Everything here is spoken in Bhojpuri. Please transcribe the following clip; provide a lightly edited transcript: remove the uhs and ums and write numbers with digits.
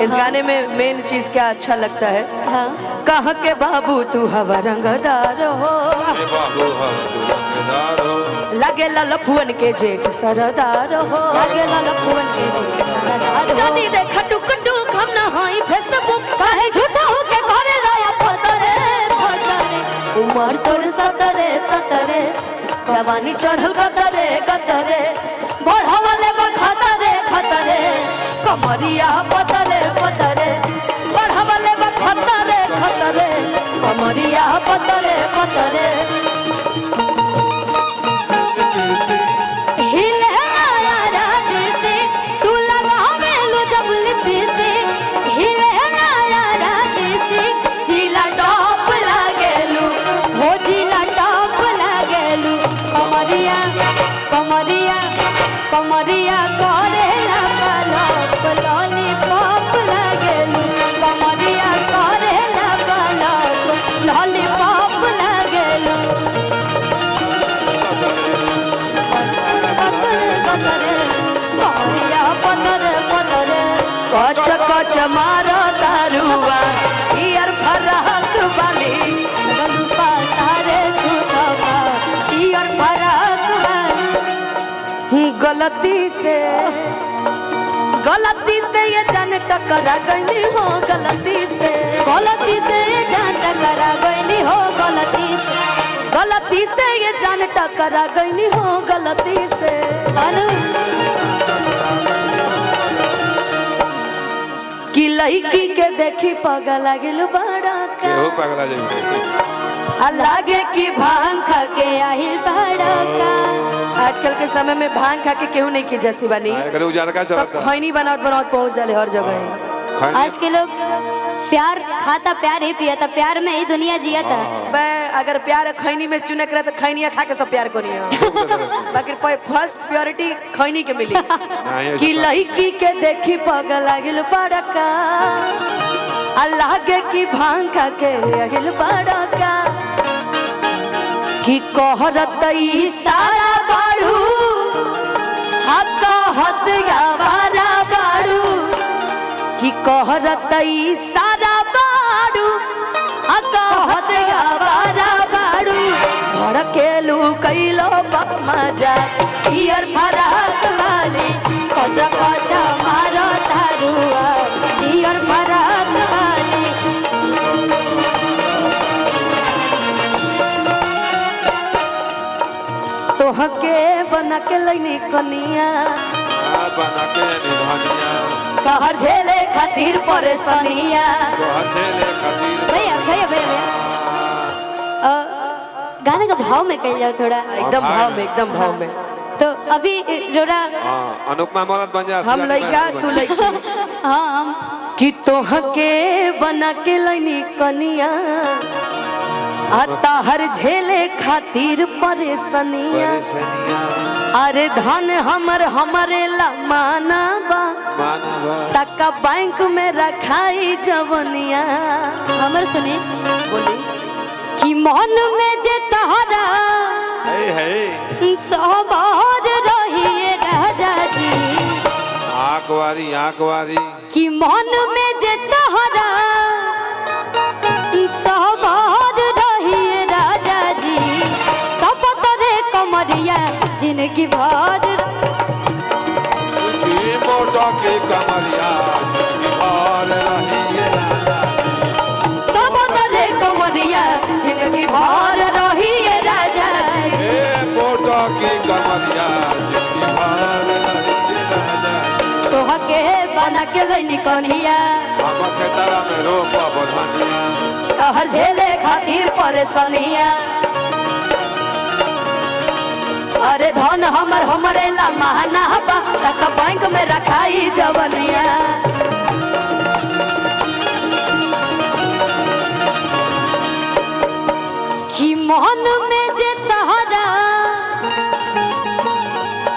इस गाने में मेन चीज क्या अच्छा लगता है? कहाँ के बाबू तू हवा रंगदार हो, लगे लफुअन के जेठ सरदार हो, लगे लफुअन के जेठ सरदार जानी देखा टुक टुक हम ना हाई फेसबुक काहे झूठा हो के करे लाया फतरे फतरे उमर तोर सतरे सतरे जवानी चढ़ल गतरे गतरे बढ़ावले खतरे खतरे कमरिया पतरे पतरे बढ़ावले खतरे खतरे कमरिया पतरे पतरे हिले आया राजी से तू लगावे लो जब लिपि से हिले आया राजी से जिला टॉप लागेलू हो जिला टॉप लागेलू कमरिया कमरिया कमरिया करे लपलप लॉलीपॉप लागेलू कमरिया करे लपलप लॉलीपॉप लागेलू कमरिया पतरे पतरे कच कच मारो तारुआ ईयर फरहत वाली गलुपा सारे झूठा ईयर फरक गलती से ये जान टकरा गई हो गलती से ये जान टकरा गई हो गलती से ये जान टकरा गई हो गलती से कि लड़की के देखी पगला गेल बड़ा का लागे कि भांग खा के आहिल बड़ा का आजकल के समय में भांग खा के केहू नहीं की जैसी बनी सब खैनी बनावत बनावत पहुंच जाले हर जगह। आज के लोग प्यार खाता प्यार ही पिया प्यार में ही दुनिया जिया था। अगर प्यार खैनी में चुने करे तो खैनिया खा के सब प्यार को नहीं बाकी फर्स्ट प्योरिटी खैनी के मिली कि लड़की के देखी पगला गेल बड़का अल्लाह के की भांग खा के गेल बड़का कि कहरत सारा बाड़ू हक हद गवारा बाड़ू कि कहरत सारा बाड़ू हक हद गवारा बाड़ू भड़केलू कैलो मजा ईयर फराक वाली कचा कचा मारो तारुआ ईयर फराक वाली तोहके बना के लैनी कनिया बना के निधनिया कहर झेले खातिर परेशानिया भैया भैया भैया गाने का भाव में कह जाओ थोड़ा एकदम भाव में तो अभी रोड़ा अनुपमा मौलत बन जा हम लइका तू लइकी हाँ कि तोहके बना के लैनी कनिया आता हर झेले खातिर परेशानिया अरे धन हमरे ला माना बा तका बैंक में रखाई जवनिया हमर सुनी बोली कि मन में जे तहरा सहबाद रहिए राजा जी आंख वारी कि मन में जे तहरा सहबाद रहिए राजा जी कब करे कमरिया जिंदगी भर मोटा के कमरिया कब करे कमरिया जिंदगी भर रहिए राजा जी मोटा के कमरिया तोहके बना के लैनी कन्हिया कहर झेले खातिर परेशानिया अरे धन हमरे ला महाना बा तका बैंक में रखाई जवनिया